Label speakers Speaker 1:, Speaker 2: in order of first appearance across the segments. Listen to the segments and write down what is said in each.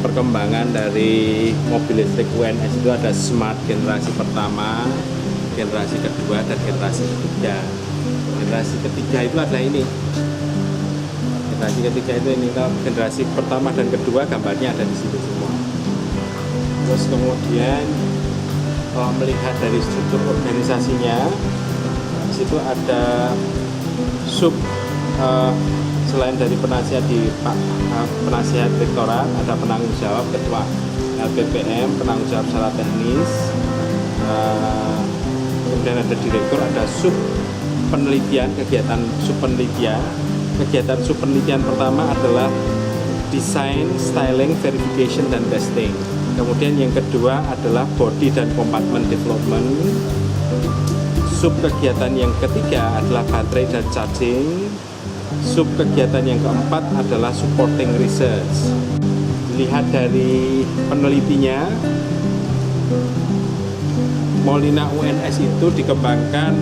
Speaker 1: Perkembangan dari mobil listrik UNS itu ada Smart generasi pertama, generasi kedua, dan generasi ketiga. Generasi ketiga itu adalah ini. Generasi ketiga itu ini. Kalau generasi pertama dan kedua gambarnya ada di situ semua. Terus kemudian kalau melihat dari struktur organisasinya, di situ ada sub selain dari penasihat penasihat rektorat, ada penanggung jawab ketua LPPM, penanggung jawab secara teknis, kemudian ada direktur, ada sub penelitian, kegiatan sub penelitian. Kegiatan sub penelitian pertama adalah design, styling, verification, dan testing. Kemudian yang kedua adalah body dan compartment development. Sub kegiatan yang ketiga adalah baterai dan charging. Sub kegiatan yang keempat adalah supporting research. Lihat dari penelitinya, Molina UNS itu dikembangkan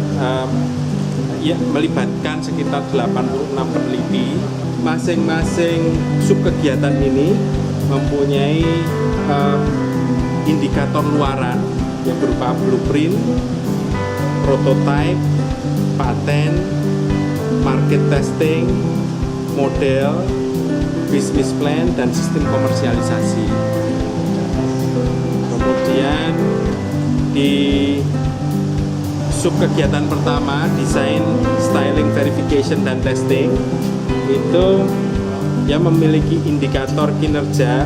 Speaker 1: melibatkan sekitar 86 peneliti. Masing-masing sub kegiatan ini mempunyai indikator luaran yang berupa blueprint, prototype, paten, market testing, model, business plan, dan sistem komersialisasi. Kemudian di sub kegiatan pertama, design, styling, verification, dan testing, itu yang memiliki indikator kinerja.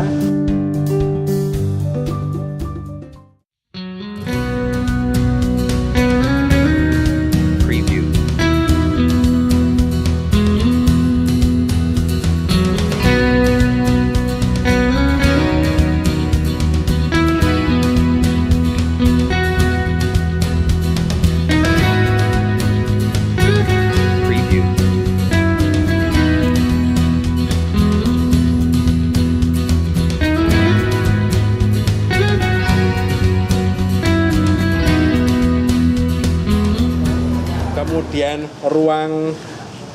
Speaker 1: Kemudian ruang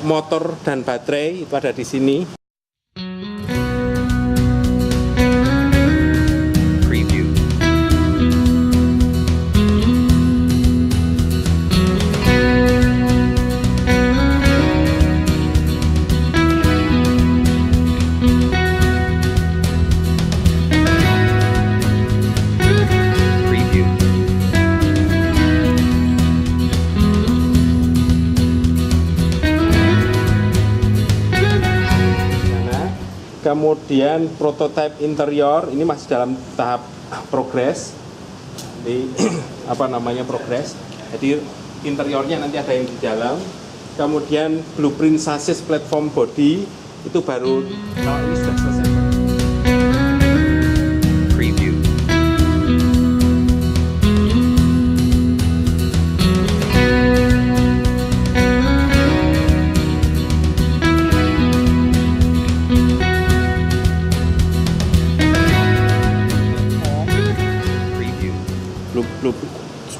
Speaker 1: motor dan baterai itu ada di sini. Kemudian prototipe interior ini masih dalam tahap progres, progres. Jadi interiornya nanti ada yang di dalam. Kemudian blueprint chassis platform body itu baru kalau ini sudah selesai.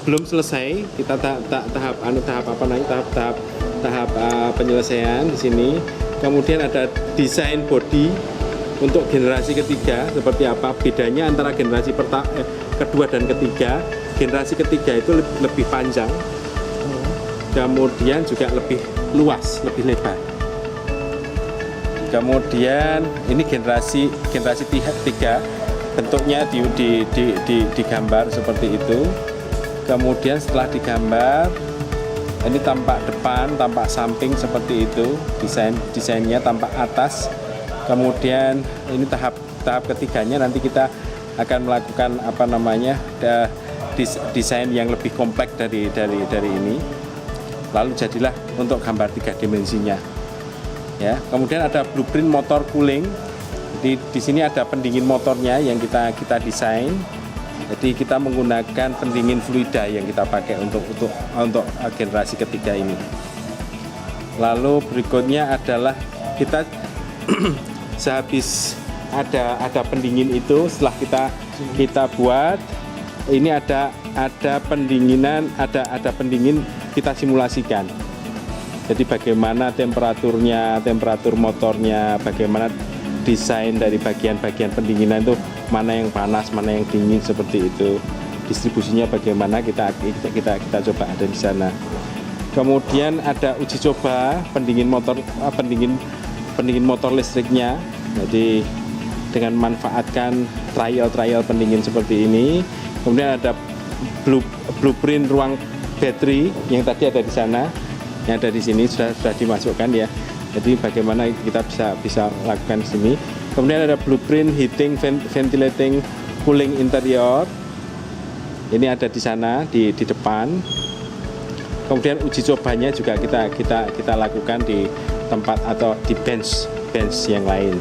Speaker 1: Belum selesai, kita tahap penyelesaian di sini. Kemudian ada desain body untuk generasi ketiga, seperti apa bedanya antara generasi kedua dan ketiga. Generasi ketiga itu lebih panjang, kemudian juga lebih luas, lebih lebar. Kemudian ini generasi tiga, bentuknya digambar seperti itu. Kemudian setelah digambar, ini tampak depan, tampak samping seperti itu, desainnya tampak atas. Kemudian ini tahap ketiganya, nanti kita akan melakukan desain yang lebih kompleks dari ini. Lalu jadilah untuk gambar 3 dimensinya. Ya, kemudian ada blueprint motor cooling. Di sini ada pendingin motornya yang kita desain. Jadi kita menggunakan pendingin fluida yang kita pakai untuk generasi ketiga ini. Lalu berikutnya adalah kita sehabis ada pendingin itu, setelah kita kita buat. Ini ada pendinginan, ada pendingin kita simulasikan. Jadi bagaimana temperaturnya, temperatur motornya, bagaimana desain dari bagian-bagian pendinginan itu, mana yang panas, mana yang dingin, seperti itu. Distribusinya bagaimana kita coba ada di sana. Kemudian ada uji coba pendingin motor listriknya. Jadi dengan memanfaatkan trial pendingin seperti ini. Kemudian ada blueprint ruang baterai yang tadi ada di sana, yang ada di sini sudah dimasukkan ya. Jadi bagaimana kita bisa lakukan di sini. Kemudian ada blueprint heating, ventilating, cooling interior. Ini ada di sana di depan. Kemudian uji cobanya juga kita lakukan di tempat atau di bench yang lain.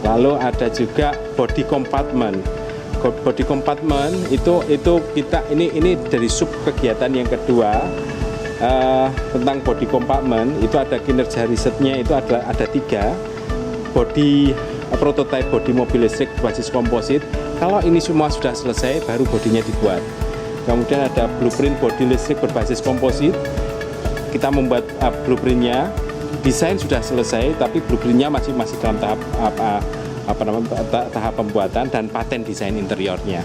Speaker 1: Lalu ada juga body compartment. Body compartment itu kita ini dari sub kegiatan yang kedua. Tentang body compartment itu ada kinerja risetnya, itu ada 3 body prototype body mobil listrik berbasis komposit. Kalau ini semua sudah selesai baru bodinya dibuat. Kemudian ada blueprint body listrik berbasis komposit, kita membuat blueprintnya. Desain sudah selesai tapi blueprintnya masih dalam tahap pembuatan dan paten desain interiornya.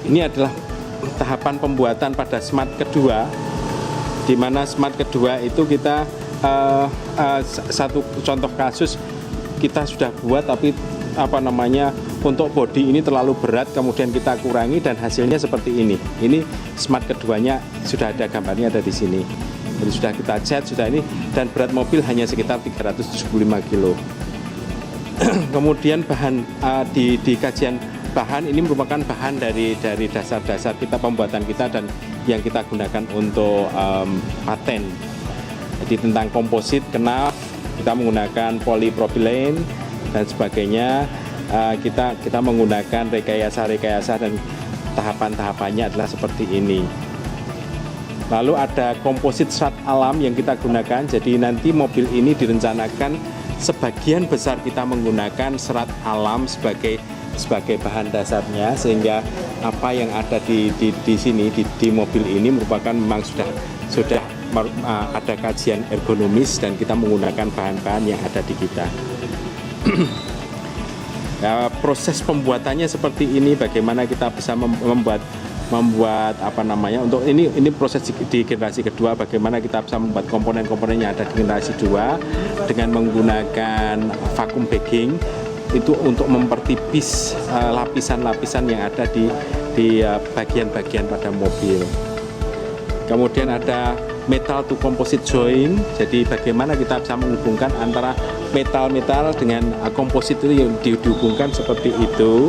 Speaker 1: Ini adalah tahapan pembuatan pada smart kedua, di mana smart kedua itu kita satu contoh kasus kita sudah buat tapi untuk bodi ini terlalu berat, kemudian kita kurangi dan hasilnya seperti ini. Ini smart keduanya sudah ada gambarnya, ada di sini. Jadi sudah kita cat, sudah ini, dan berat mobil hanya sekitar 375 kilo. Kemudian bahan di kajian bahan ini merupakan bahan dari dasar-dasar kita pembuatan kita dan yang kita gunakan untuk paten. Jadi tentang komposit, kenaf, kita menggunakan polipropilene dan sebagainya. Kita menggunakan rekayasa dan tahapan-tahapannya adalah seperti ini. Lalu ada komposit serat alam yang kita gunakan. Jadi nanti mobil ini direncanakan sebagian besar kita menggunakan serat alam sebagai bahan dasarnya, sehingga apa yang ada di sini di mobil ini merupakan memang sudah ada kajian ergonomis dan kita menggunakan bahan-bahan yang ada di kita. Ya, proses pembuatannya seperti ini, bagaimana kita bisa membuat untuk ini proses di generasi kedua, bagaimana kita bisa membuat komponen-komponen yang ada di generasi 2 dengan menggunakan vacuum bagging itu untuk mempertipis lapisan-lapisan yang ada di bagian-bagian pada mobil. Kemudian ada metal to composite joint, jadi bagaimana kita bisa menghubungkan antara metal-metal dengan komposit itu yang dihubungkan seperti itu.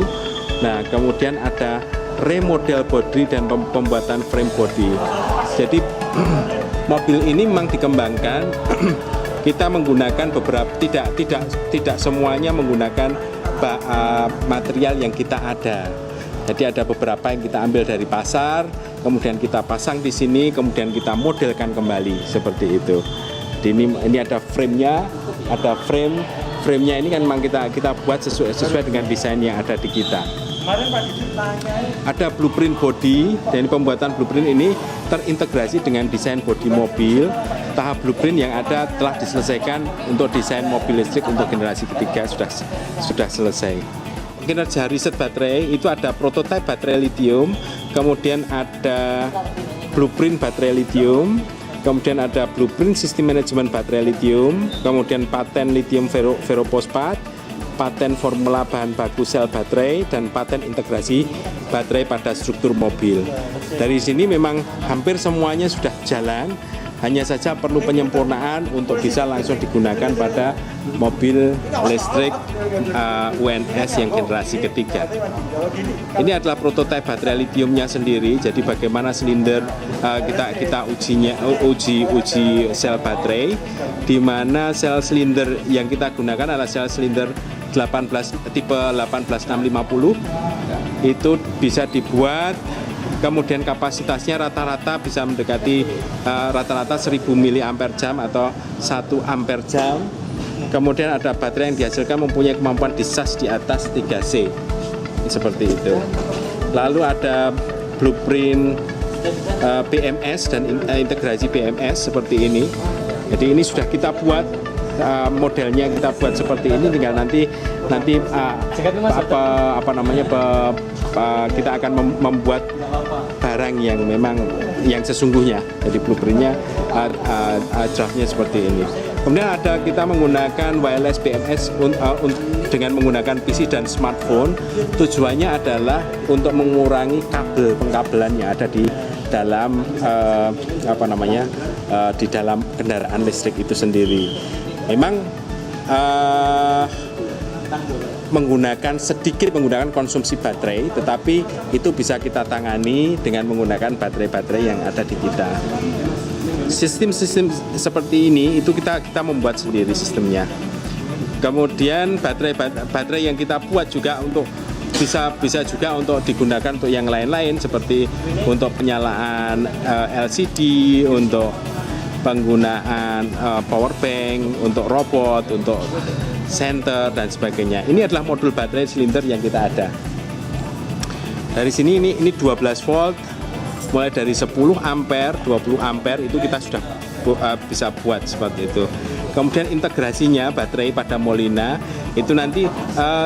Speaker 1: Nah, kemudian ada remodel body dan pembuatan frame body. Jadi mobil ini memang dikembangkan kita menggunakan beberapa, tidak semuanya menggunakan material yang kita ada. Jadi ada beberapa yang kita ambil dari pasar, kemudian kita pasang di sini, kemudian kita modelkan kembali seperti itu. Jadi ini ada frame-nya, ada frame-nya ini kan memang kita buat sesuai dengan desain yang ada di kita. Ada blueprint body, dan pembuatan blueprint ini terintegrasi dengan desain body mobil. Tahap blueprint yang ada telah diselesaikan untuk desain mobil listrik untuk generasi ketiga sudah selesai. Kinerja riset baterai itu ada prototipe baterai lithium, kemudian ada blueprint baterai lithium, kemudian ada blueprint sistem manajemen baterai lithium, kemudian paten lithium ferrofosfat, paten formula bahan baku sel baterai, dan paten integrasi baterai pada struktur mobil. Dari sini memang hampir semuanya sudah jalan, hanya saja perlu penyempurnaan untuk bisa langsung digunakan pada mobil listrik UNS yang generasi ketiga. Ini adalah prototipe baterai lithiumnya sendiri. Jadi bagaimana silinder kita uji sel baterai, di mana sel silinder yang kita gunakan adalah sel silinder tipe 18650. Itu bisa dibuat, kemudian kapasitasnya rata-rata bisa mendekati rata-rata 1000 mAh atau 1 ampere jam. Kemudian ada baterai yang dihasilkan mempunyai kemampuan discharge di atas 3C, seperti itu. Lalu ada blueprint BMS dan integrasi BMS seperti ini. Jadi ini sudah kita buat, modelnya kita buat seperti ini, tinggal nanti kita akan membuat barang yang memang yang sesungguhnya. Jadi blueprintnya draftnya seperti ini. Kemudian kita menggunakan wireless BMS dengan menggunakan PC dan smartphone. Tujuannya adalah untuk mengurangi kabel pengkabelan yang ada di dalam di dalam kendaraan listrik itu sendiri. Memang sedikit menggunakan konsumsi baterai, tetapi itu bisa kita tangani dengan menggunakan baterai-baterai yang ada di kita. Sistem-sistem seperti ini itu kita membuat sendiri sistemnya. Kemudian baterai yang kita buat juga untuk bisa juga untuk digunakan untuk yang lain-lain, seperti untuk penyalaan LCD, untuk penggunaan power bank, untuk robot, untuk senter dan sebagainya. Ini adalah modul baterai silinder yang kita ada. Dari sini ini 12 volt, mulai dari 10 ampere, 20 ampere itu kita sudah bisa buat seperti itu. Kemudian integrasinya baterai pada Molina itu nanti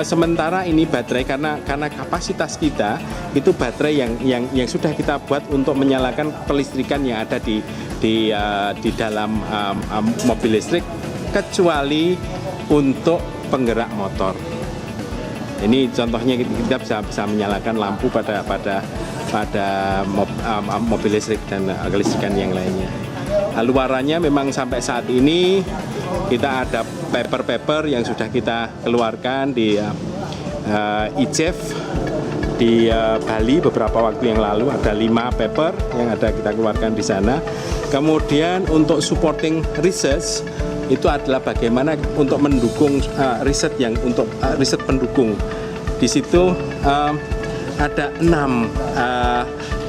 Speaker 1: sementara ini baterai karena kapasitas kita itu baterai yang sudah kita buat untuk menyalakan kelistrikan yang ada di dalam mobil listrik, kecuali untuk penggerak motor. Ini contohnya kita bisa menyalakan lampu pada mobil listrik dan kelistrikan yang lainnya. Luarannya memang sampai saat ini kita ada paper yang sudah kita keluarkan di IJEF di Bali beberapa waktu yang lalu. Ada 5 paper yang ada kita keluarkan di sana. Kemudian untuk supporting research itu adalah bagaimana untuk mendukung riset yang untuk riset pendukung. Di situ ada 6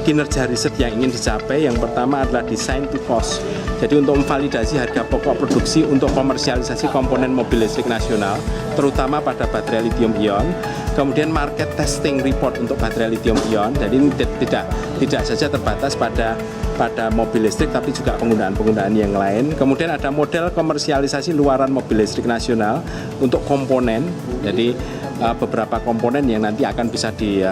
Speaker 1: kinerja riset yang ingin dicapai. Yang pertama adalah design to cost. Jadi untuk memvalidasi harga pokok produksi untuk komersialisasi komponen mobil listrik nasional, terutama pada baterai lithium ion. Kemudian market testing report untuk baterai lithium ion. Jadi ini tidak saja terbatas pada mobil listrik, tapi juga penggunaan yang lain. Kemudian ada model komersialisasi luaran mobil listrik nasional untuk komponen. Jadi beberapa komponen yang nanti akan bisa di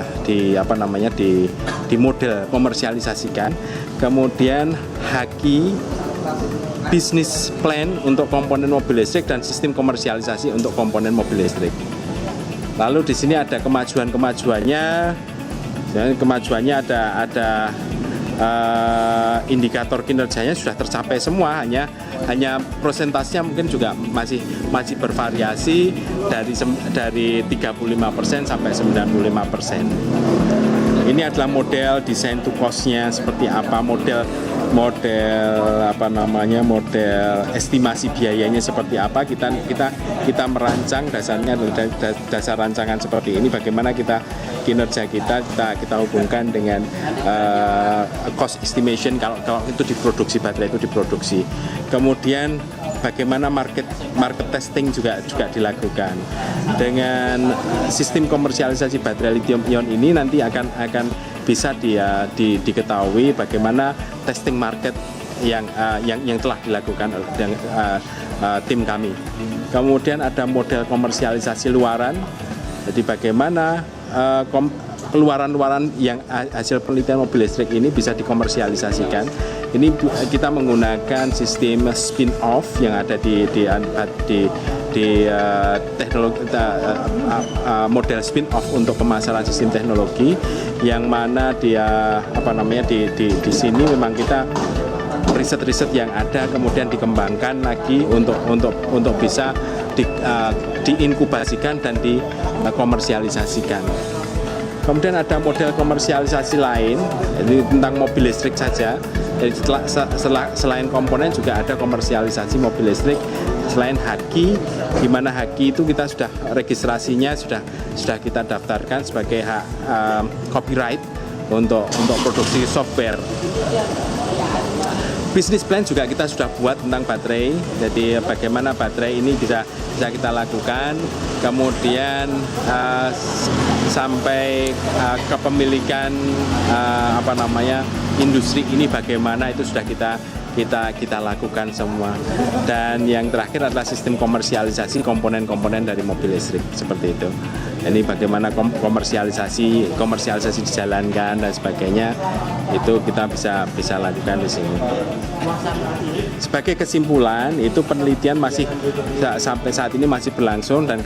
Speaker 1: model komersialisasikan. Kemudian HAKI business plan untuk komponen mobil listrik dan sistem komersialisasi untuk komponen mobil listrik. Lalu di sini ada kemajuannya. Kemajuannya ada indikator kinerjanya sudah tercapai semua, hanya prosentasenya mungkin juga masih bervariasi dari 35% sampai 95%. Ini adalah model desain to cost-nya seperti apa, model estimasi biayanya seperti apa. Kita merancang dasarnya, dasar rancangan seperti ini, bagaimana kinerja kita hubungkan dengan cost estimation kalau itu diproduksi, baterai itu diproduksi. Kemudian bagaimana market testing juga dilakukan. Dengan sistem komersialisasi baterai lithium ion ini nanti akan bisa diketahui bagaimana testing market yang telah dilakukan oleh tim kami. Kemudian ada model komersialisasi luaran. Jadi bagaimana keluaran-luaran yang hasil penelitian mobil listrik ini bisa dikomersialisasikan. Ini kita menggunakan sistem spin-off yang ada di teknologi model spin-off untuk pemasaran sistem teknologi, yang mana di sini memang kita riset-riset yang ada kemudian dikembangkan lagi untuk bisa diinkubasikan dan dikomersialisasikan. Kemudian ada model komersialisasi lain, ini tentang mobil listrik saja. Jadi selain komponen juga ada komersialisasi mobil listrik selain HAKI, di mana HAKI itu kita sudah registrasinya sudah kita daftarkan sebagai hak copyright untuk produksi software. Bisnis plan juga kita sudah buat tentang baterai, jadi bagaimana baterai ini bisa kita lakukan, kemudian sampai kepemilikan industri ini bagaimana itu sudah kita lakukan semua. Dan yang terakhir adalah sistem komersialisasi komponen-komponen dari mobil listrik seperti itu. Ini bagaimana komersialisasi dijalankan dan sebagainya, itu kita bisa lakukan di sini. Sebagai kesimpulan, itu penelitian masih sampai saat ini masih berlangsung dan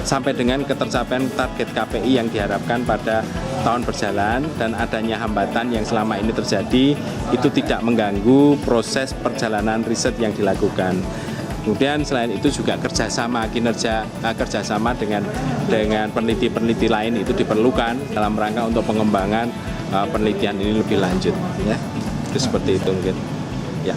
Speaker 1: sampai dengan ketercapaian target KPI yang diharapkan pada tahun berjalan, dan adanya hambatan yang selama ini terjadi itu tidak mengganggu proses perjalanan riset yang dilakukan. Kemudian selain itu juga kerjasama dengan peneliti-peneliti lain itu diperlukan dalam rangka untuk pengembangan penelitian ini lebih lanjut, ya. Itu seperti itu mungkin, ya.